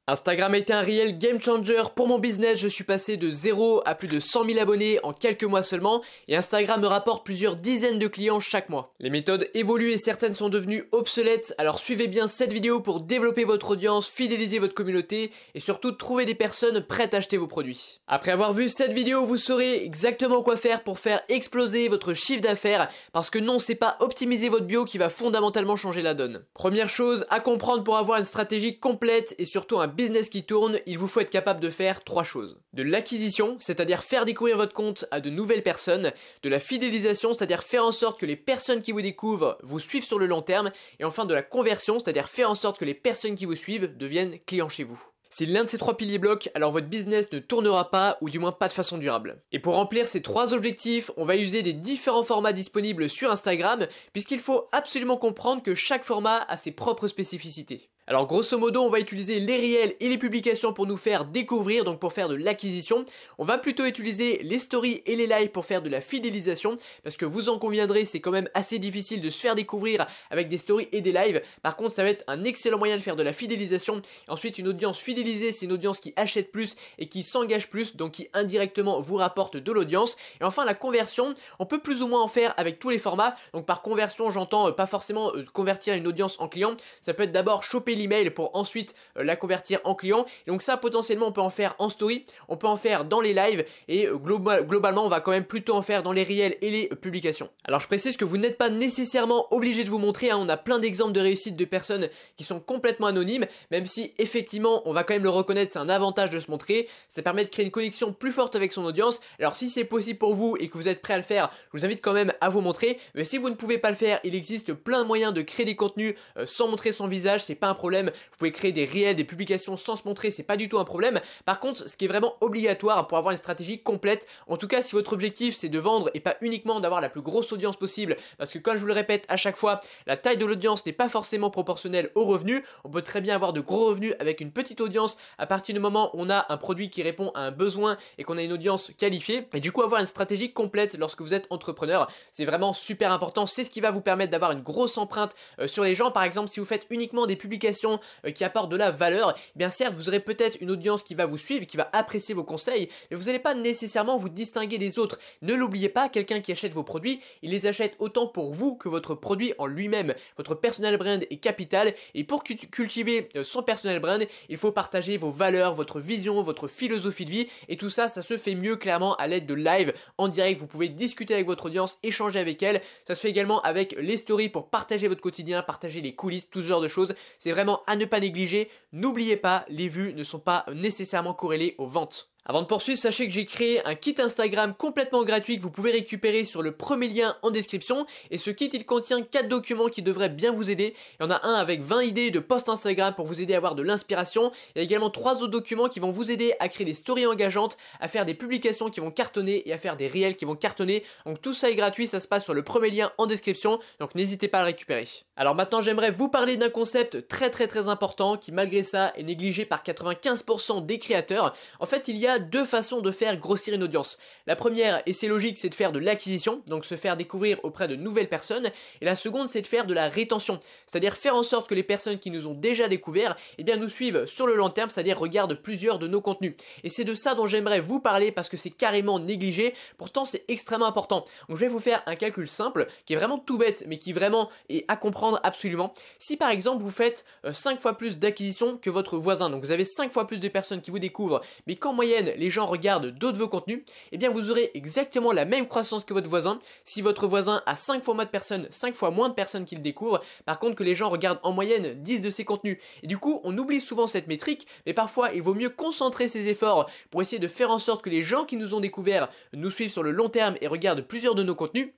Instagram a été un réel game changer pour mon business, je suis passé de 0 à plus de 100 000 abonnés en quelques mois seulement et Instagram me rapporte plusieurs dizaines de clients chaque mois. Les méthodes évoluent et certaines sont devenues obsolètes, alors suivez bien cette vidéo pour développer votre audience, fidéliser votre communauté et surtout trouver des personnes prêtes à acheter vos produits. Après avoir vu cette vidéo, vous saurez exactement quoi faire pour faire exploser votre chiffre d'affaires parce que non, c'est pas optimiser votre bio qui va fondamentalement changer la donne. Première chose à comprendre pour avoir une stratégie complète et surtout un business qui tourne, il vous faut être capable de faire 3 choses. De l'acquisition, c'est-à-dire faire découvrir votre compte à de nouvelles personnes, de la fidélisation, c'est-à-dire faire en sorte que les personnes qui vous découvrent vous suivent sur le long terme, et enfin de la conversion, c'est-à-dire faire en sorte que les personnes qui vous suivent deviennent clients chez vous. Si l'un de ces 3 piliers bloque, alors votre business ne tournera pas, ou du moins pas de façon durable. Et pour remplir ces 3 objectifs, on va user des différents formats disponibles sur Instagram, puisqu'il faut absolument comprendre que chaque format a ses propres spécificités. Alors grosso modo, on va utiliser les réels et les publications pour nous faire découvrir, donc pour faire de l'acquisition. On va plutôt utiliser les stories et les lives pour faire de la fidélisation, parce que vous en conviendrez, c'est quand même assez difficile de se faire découvrir avec des stories et des lives. Par contre, ça va être un excellent moyen de faire de la fidélisation. Et ensuite, une audience fidélisée, c'est une audience qui achète plus et qui s'engage plus, donc qui indirectement vous rapporte de l'audience. Et enfin, la conversion, on peut plus ou moins en faire avec tous les formats. Donc par conversion, j'entends pas forcément convertir une audience en client. Ça peut être d'abord choper l'email pour ensuite la convertir en client. Et donc ça, potentiellement, on peut en faire en story, on peut en faire dans les lives et globalement, on va quand même plutôt en faire dans les réels et les publications. Alors je précise que vous n'êtes pas nécessairement obligé de vous montrer, hein. On a plein d'exemples de réussite de personnes qui sont complètement anonymes, même si effectivement, on va quand même le reconnaître, c'est un avantage de se montrer. Ça permet de créer une connexion plus forte avec son audience. Alors si c'est possible pour vous et que vous êtes prêt à le faire, je vous invite quand même à vous montrer. Mais si vous ne pouvez pas le faire, il existe plein de moyens de créer des contenus sans montrer son visage, c'est pas un problème. Vous pouvez créer des réels, des publications sans se montrer, c'est pas du tout un problème. Par contre, ce qui est vraiment obligatoire pour avoir une stratégie complète, en tout cas si votre objectif c'est de vendre et pas uniquement d'avoir la plus grosse audience possible, parce que comme je vous le répète à chaque fois, la taille de l'audience n'est pas forcément proportionnelle aux revenus. On peut très bien avoir de gros revenus avec une petite audience à partir du moment où on a un produit qui répond à un besoin et qu'on a une audience qualifiée. Et du coup, avoir une stratégie complète lorsque vous êtes entrepreneur, c'est vraiment super important. C'est ce qui va vous permettre d'avoir une grosse empreinte sur les gens. Par exemple, si vous faites uniquement des publications qui apportent de la valeur, eh bien certes, vous aurez peut-être une audience qui va vous suivre, qui va apprécier vos conseils, mais vous n'allez pas nécessairement vous distinguer des autres. Ne l'oubliez pas, quelqu'un qui achète vos produits, il les achète autant pour vous que votre produit en lui-même. Votre personal brand est capital et pour cultiver son personal brand, il faut partager vos valeurs, votre vision, votre philosophie de vie et tout ça, ça se fait mieux clairement à l'aide de live en direct. Vous pouvez discuter avec votre audience, échanger avec elle. Ça se fait également avec les stories pour partager votre quotidien, partager les coulisses, tout ce genre de choses. C'est vraiment à ne pas négliger. N'oubliez pas, les vues ne sont pas nécessairement corrélées aux ventes. Avant de poursuivre, sachez que j'ai créé un kit Instagram complètement gratuit que vous pouvez récupérer sur le premier lien en description. Et ce kit, il contient 4 documents qui devraient bien vous aider. Il y en a un avec 20 idées de posts Instagram pour vous aider à avoir de l'inspiration. Il y a également 3 autres documents qui vont vous aider à créer des stories engageantes, à faire des publications qui vont cartonner et à faire des réels qui vont cartonner. Donc tout ça est gratuit, ça se passe sur le premier lien en description. Donc n'hésitez pas à le récupérer. Alors maintenant, j'aimerais vous parler d'un concept très important qui malgré ça est négligé par 95% des créateurs. En fait, il y a 2 façons de faire grossir une audience. La première, et c'est logique, c'est de faire de l'acquisition, donc se faire découvrir auprès de nouvelles personnes. Et la seconde, c'est de faire de la rétention, c'est-à-dire faire en sorte que les personnes qui nous ont déjà découvert, eh bien nous suivent sur le long terme, c'est-à-dire regardent plusieurs de nos contenus. Et c'est de ça dont j'aimerais vous parler parce que c'est carrément négligé, pourtant c'est extrêmement important. Donc je vais vous faire un calcul simple, qui est vraiment tout bête, mais qui vraiment est à comprendre absolument. Si par exemple vous faites 5 fois plus d'acquisition que votre voisin, donc vous avez 5 fois plus de personnes qui vous découvrent, mais qu'en moyenne les gens regardent d'autres de vos contenus, eh bien vous aurez exactement la même croissance que votre voisin. Si votre voisin a 5 fois moins de personnes, 5 fois moins de personnes qui le découvrent, par contre que les gens regardent en moyenne 10 de ses contenus. Et du coup, on oublie souvent cette métrique, mais parfois il vaut mieux concentrer ses efforts pour essayer de faire en sorte que les gens qui nous ont découverts nous suivent sur le long terme et regardent plusieurs de nos contenus,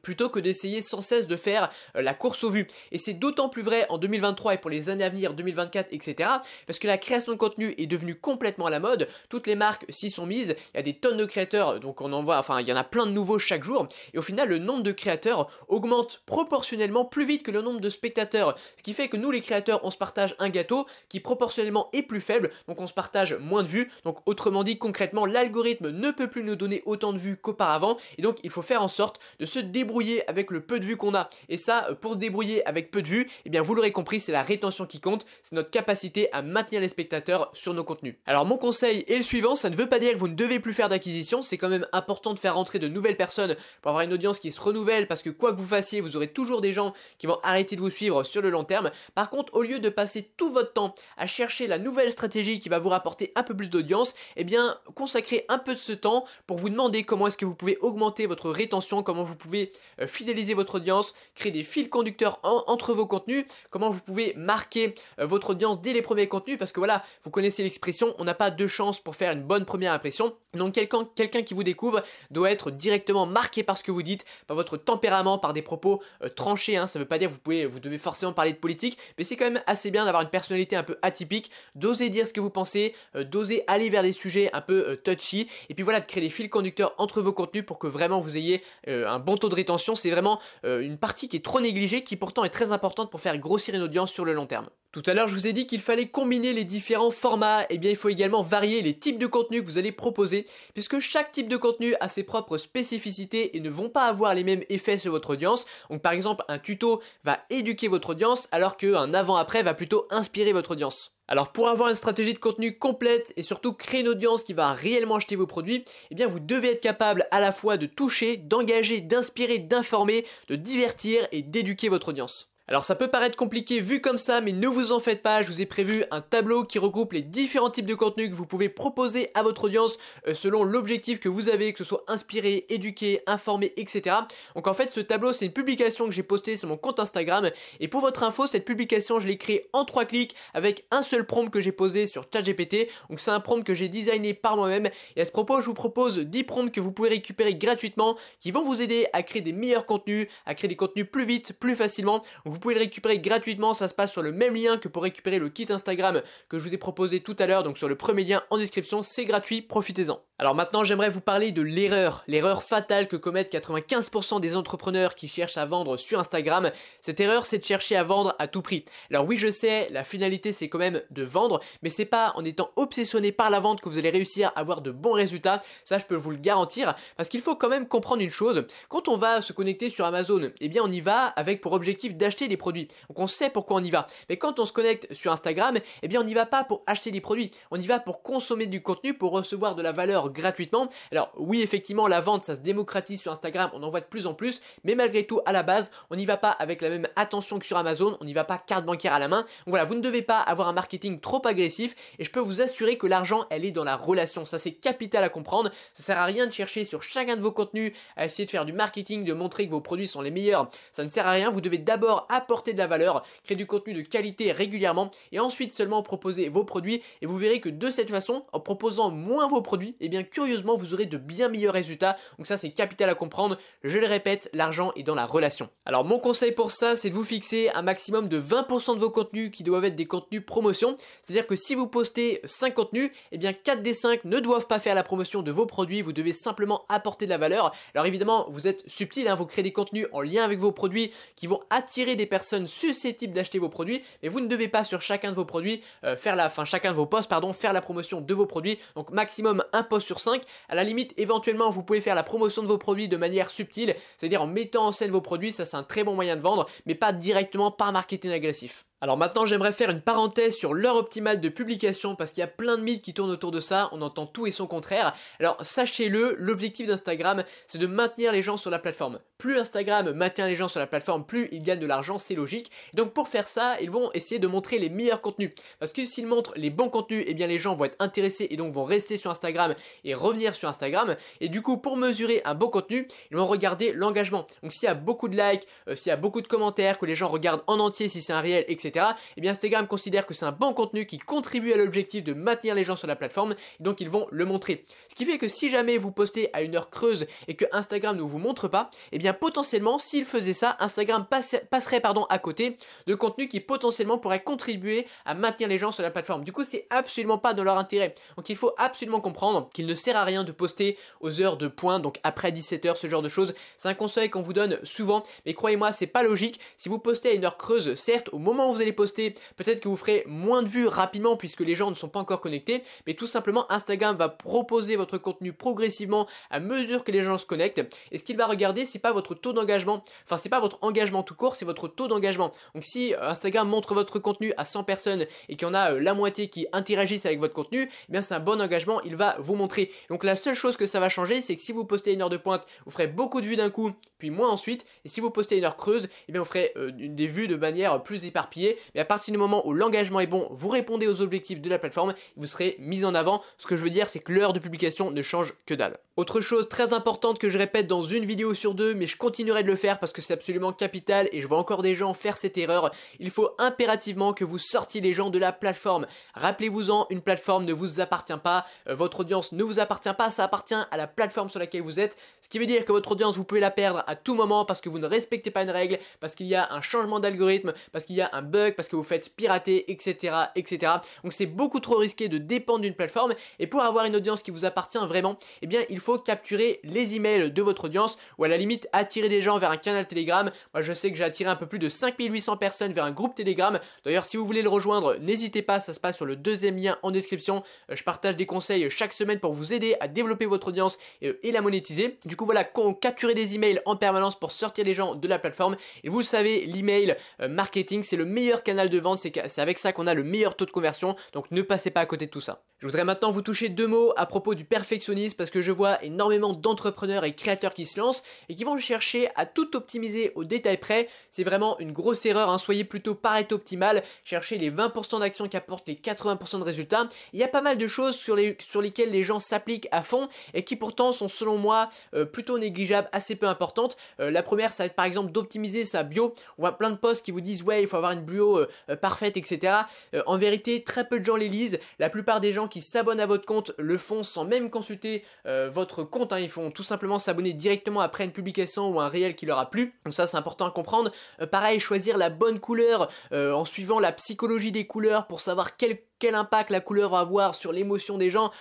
plutôt que d'essayer sans cesse de faire la course aux vues. Et c'est d'autant plus vrai en 2023 et pour les années à venir, 2024, etc. Parce que la création de contenu est devenue complètement à la mode. Toutes les marques s'y sont mises. Il y a des tonnes de créateurs, donc on en voit, enfin il y en a plein de nouveaux chaque jour. Et au final, le nombre de créateurs augmente proportionnellement plus vite que le nombre de spectateurs. Ce qui fait que nous, les créateurs, on se partage un gâteau qui proportionnellement est plus faible. Donc on se partage moins de vues. Donc autrement dit, concrètement, l'algorithme ne peut plus nous donner autant de vues qu'auparavant. Et donc il faut faire en sorte de se débrouiller avec le peu de vues qu'on a. Et ça, pour se débrouiller avec peu de vues, eh bien vous l'aurez compris, c'est la rétention qui compte, c'est notre capacité à maintenir les spectateurs sur nos contenus. Alors mon conseil est le suivant, ça ne veut pas dire que vous ne devez plus faire d'acquisition, c'est quand même important de faire rentrer de nouvelles personnes pour avoir une audience qui se renouvelle, parce que quoi que vous fassiez, vous aurez toujours des gens qui vont arrêter de vous suivre sur le long terme. Par contre, au lieu de passer tout votre temps à chercher la nouvelle stratégie qui va vous rapporter un peu plus d'audience, eh bien consacrez un peu de ce temps pour vous demander comment est-ce que vous pouvez augmenter votre rétention, comment vous pouvez fidéliser votre audience, créer des fils conducteurs entre vos contenus, comment vous pouvez marquer votre audience dès les premiers contenus, parce que voilà, vous connaissez l'expression, on n'a pas deux chances pour faire une bonne première impression. Donc quelqu'un qui vous découvre doit être directement marqué par ce que vous dites, par votre tempérament, par des propos tranchés, hein. Ça ne veut pas dire que vous devez forcément parler de politique, mais c'est quand même assez bien d'avoir une personnalité un peu atypique, d'oser dire ce que vous pensez, d'oser aller vers des sujets un peu touchy, et puis voilà, de créer des fils conducteurs entre vos contenus pour que vraiment vous ayez un bon taux de rétention. C'est vraiment une partie qui est trop négligée, qui pourtant est très importante pour faire grossir une audience sur le long terme. Tout à l'heure, je vous ai dit qu'il fallait combiner les différents formats, et bien il faut également varier les types de contenus que vous allez proposer, puisque chaque type de contenu a ses propres spécificités et ne vont pas avoir les mêmes effets sur votre audience. Donc par exemple, un tuto va éduquer votre audience, alors qu'un avant-après va plutôt inspirer votre audience. Alors pour avoir une stratégie de contenu complète et surtout créer une audience qui va réellement acheter vos produits, eh bien vous devez être capable à la fois de toucher, d'engager, d'inspirer, d'informer, de divertir et d'éduquer votre audience. Alors ça peut paraître compliqué vu comme ça, mais ne vous en faites pas, je vous ai prévu un tableau qui regroupe les différents types de contenus que vous pouvez proposer à votre audience selon l'objectif que vous avez, que ce soit inspiré, éduqué, informé, etc. Donc en fait ce tableau c'est une publication que j'ai postée sur mon compte Instagram, et pour votre info, cette publication je l'ai créée en 3 clics avec un seul prompt que j'ai posé sur ChatGPT. Donc c'est un prompt que j'ai designé par moi-même, et à ce propos je vous propose 10 prompts que vous pouvez récupérer gratuitement, qui vont vous aider à créer des meilleurs contenus, à créer des contenus plus vite, plus facilement. Vous pouvez le récupérer gratuitement, ça se passe sur le même lien que pour récupérer le kit Instagram que je vous ai proposé tout à l'heure, donc sur le premier lien en description, c'est gratuit, profitez-en. Alors maintenant j'aimerais vous parler de l'erreur fatale que commettent 95% des entrepreneurs qui cherchent à vendre sur Instagram. Cette erreur, c'est de chercher à vendre à tout prix. Alors oui, je sais, la finalité c'est quand même de vendre, mais c'est pas en étant obsessionné par la vente que vous allez réussir à avoir de bons résultats, ça je peux vous le garantir, parce qu'il faut quand même comprendre une chose, quand on va se connecter sur Amazon, eh bien on y va avec pour objectif d'acheter des produits, donc on sait pourquoi on y va. Mais quand on se connecte sur Instagram, eh bien on n'y va pas pour acheter des produits, on y va pour consommer du contenu, pour recevoir de la valeur gratuitement. Alors oui, effectivement la vente ça se démocratise sur Instagram, on en voit de plus en plus, mais malgré tout à la base on n'y va pas avec la même attention que sur Amazon, on n'y va pas carte bancaire à la main. Donc voilà, vous ne devez pas avoir un marketing trop agressif, et je peux vous assurer que l'argent elle est dans la relation, ça c'est capital à comprendre. Ça sert à rien de chercher sur chacun de vos contenus à essayer de faire du marketing, de montrer que vos produits sont les meilleurs, ça ne sert à rien. Vous devez d'abord apporter de la valeur, créer du contenu de qualité régulièrement, et ensuite seulement proposer vos produits, et vous verrez que de cette façon, en proposant moins vos produits, et bien curieusement vous aurez de bien meilleurs résultats. Donc ça c'est capital à comprendre, je le répète, l'argent est dans la relation. Alors mon conseil pour ça, c'est de vous fixer un maximum de 20% de vos contenus qui doivent être des contenus promotion, c'est-à-dire que si vous postez 5 contenus, et bien 4 des 5 ne doivent pas faire la promotion de vos produits, vous devez simplement apporter de la valeur. Alors évidemment vous êtes subtil, hein, vous créez des contenus en lien avec vos produits qui vont attirer des personnes susceptibles d'acheter vos produits, mais vous ne devez pas sur chacun de vos produits chacun de vos posts faire la promotion de vos produits. Donc maximum un post sur 5. À la limite, éventuellement vous pouvez faire la promotion de vos produits de manière subtile, c'est-à-dire en mettant en scène vos produits, ça c'est un très bon moyen de vendre, mais pas directement par marketing agressif. Alors maintenant j'aimerais faire une parenthèse sur l'heure optimale de publication, parce qu'il y a plein de mythes qui tournent autour de ça, on entend tout et son contraire. Alors sachez-le, l'objectif d'Instagram c'est de maintenir les gens sur la plateforme. Plus Instagram maintient les gens sur la plateforme, plus ils gagnent de l'argent, c'est logique. Et donc pour faire ça, ils vont essayer de montrer les meilleurs contenus, parce que s'ils montrent les bons contenus, eh bien les gens vont être intéressés et donc vont rester sur Instagram et revenir sur Instagram. Et du coup pour mesurer un bon contenu, ils vont regarder l'engagement. Donc s'il y a beaucoup de likes, s'il y a beaucoup de commentaires, que les gens regardent en entier si c'est un réel, etc. Et bien Instagram considère que c'est un bon contenu qui contribue à l'objectif de maintenir les gens sur la plateforme, et donc ils vont le montrer. Ce qui fait que si jamais vous postez à une heure creuse et que Instagram ne vous montre pas, et bien potentiellement s'il faisait ça, Instagram passerait à côté de contenu qui potentiellement pourrait contribuer à maintenir les gens sur la plateforme. Du coup c'est absolument pas dans leur intérêt. Donc il faut absolument comprendre qu'il ne sert à rien de poster aux heures de pointe, donc après 17h, ce genre de choses. C'est un conseil qu'on vous donne souvent, mais croyez-moi c'est pas logique. Si vous postez à une heure creuse, certes au moment où vous vous allez poster, peut-être que vous ferez moins de vues rapidement puisque les gens ne sont pas encore connectés, mais tout simplement Instagram va proposer votre contenu progressivement à mesure que les gens se connectent, et ce qu'il va regarder, c'est pas votre taux d'engagement, enfin c'est pas votre engagement tout court, c'est votre taux d'engagement. Donc si Instagram montre votre contenu à 100 personnes et qu'il y en a la moitié qui interagissent avec votre contenu, eh bien c'est un bon engagement, il va vous montrer. Donc la seule chose que ça va changer, c'est que si vous postez une heure de pointe, vous ferez beaucoup de vues d'un coup, puis moins ensuite, et si vous postez une heure creuse, eh bien vous ferez des vues de manière plus éparpillée, mais à partir du moment où l'engagement est bon, vous répondez aux objectifs de la plateforme, vous serez mis en avant. Ce que je veux dire, c'est que l'heure de publication ne change que dalle. Autre chose très importante que je répète dans une vidéo sur deux, mais je continuerai de le faire parce que c'est absolument capital et je vois encore des gens faire cette erreur, il faut impérativement que vous sortiez les gens de la plateforme. Rappelez-vous-en, une plateforme ne vous appartient pas, votre audience ne vous appartient pas, ça appartient à la plateforme sur laquelle vous êtes, ce qui veut dire que votre audience, vous pouvez la perdre à tout moment parce que vous ne respectez pas une règle, parce qu'il y a un changement d'algorithme, parce qu'il y a un bug, parce que vous faites pirater, etc. etc. Donc c'est beaucoup trop risqué de dépendre d'une plateforme, et pour avoir une audience qui vous appartient vraiment, eh bien il faut capturer les emails de votre audience, ou à la limite attirer des gens vers un canal Telegram. Moi je sais que j'ai attiré un peu plus de 5800 personnes vers un groupe Telegram. D'ailleurs si vous voulez le rejoindre, n'hésitez pas, ça se passe sur le deuxième lien en description. Je partage des conseils chaque semaine pour vous aider à développer votre audience et la monétiser. Du coup voilà, capturer des emails en permanence pour sortir les gens de la plateforme. Et vous le savez, l'email marketing, c'est le meilleur canal de vente, c'est avec ça qu'on a le meilleur taux de conversion, donc ne passez pas à côté de tout ça. Je voudrais maintenant vous toucher deux mots à propos du perfectionnisme, parce que je vois énormément d'entrepreneurs et créateurs qui se lancent et qui vont chercher à tout optimiser au détail près. C'est vraiment une grosse erreur, hein. Soyez plutôt Pareto optimal, cherchez les 20% d'actions qui apportent les 80% de résultats. Il y a pas mal de choses sur lesquelles les gens s'appliquent à fond et qui pourtant sont selon moi plutôt négligeables, assez peu importantes. La première, ça va être par exemple d'optimiser sa bio. On voit plein de posts qui vous disent ouais, il faut avoir une bio parfaite, etc. En vérité, très peu de gens les lisent. La plupart des gens qui s'abonnent à votre compte le font sans même consulter votre compte, hein. Ils font tout simplement s'abonner directement après une publication ou un réel qui leur a plu. Donc ça c'est important à comprendre. Pareil, choisir la bonne couleur en suivant la psychologie des couleurs pour savoir quel impact la couleur va avoir sur l'émotion des gens.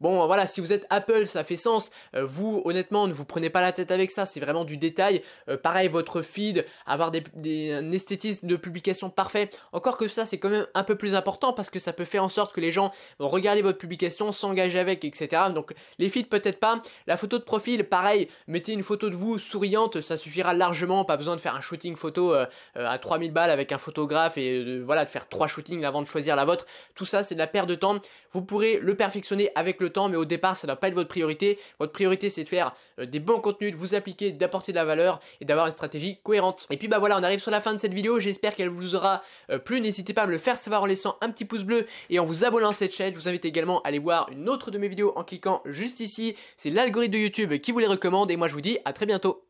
Bon voilà, si vous êtes Apple, ça fait sens. Vous, honnêtement, ne vous prenez pas la tête avec ça, c'est vraiment du détail. Pareil, votre feed, avoir un esthétisme de publication parfait. Encore que ça, c'est quand même un peu plus important parce que ça peut faire en sorte que les gens vont regarder votre publication, s'engager avec, etc. Donc les feeds peut-être pas. La photo de profil, pareil, mettez une photo de vous souriante, ça suffira largement. Pas besoin de faire un shooting photo à 3000 balles avec un photographe et voilà, de faire 3 shootings avant de choisir la vôtre. Tout ça, c'est de la perte de temps. Vous pourrez le perfectionner avec le temps, mais au départ ça ne doit pas être votre priorité. Votre priorité c'est de faire des bons contenus, de vous appliquer, d'apporter de la valeur et d'avoir une stratégie cohérente. Et puis bah voilà, on arrive sur la fin de cette vidéo, j'espère qu'elle vous aura plu. N'hésitez pas à me le faire savoir en laissant un petit pouce bleu et en vous abonnant à cette chaîne. Je vous invite également à aller voir une autre de mes vidéos en cliquant juste ici. C'est l'algorithme de YouTube qui vous les recommande et moi je vous dis à très bientôt.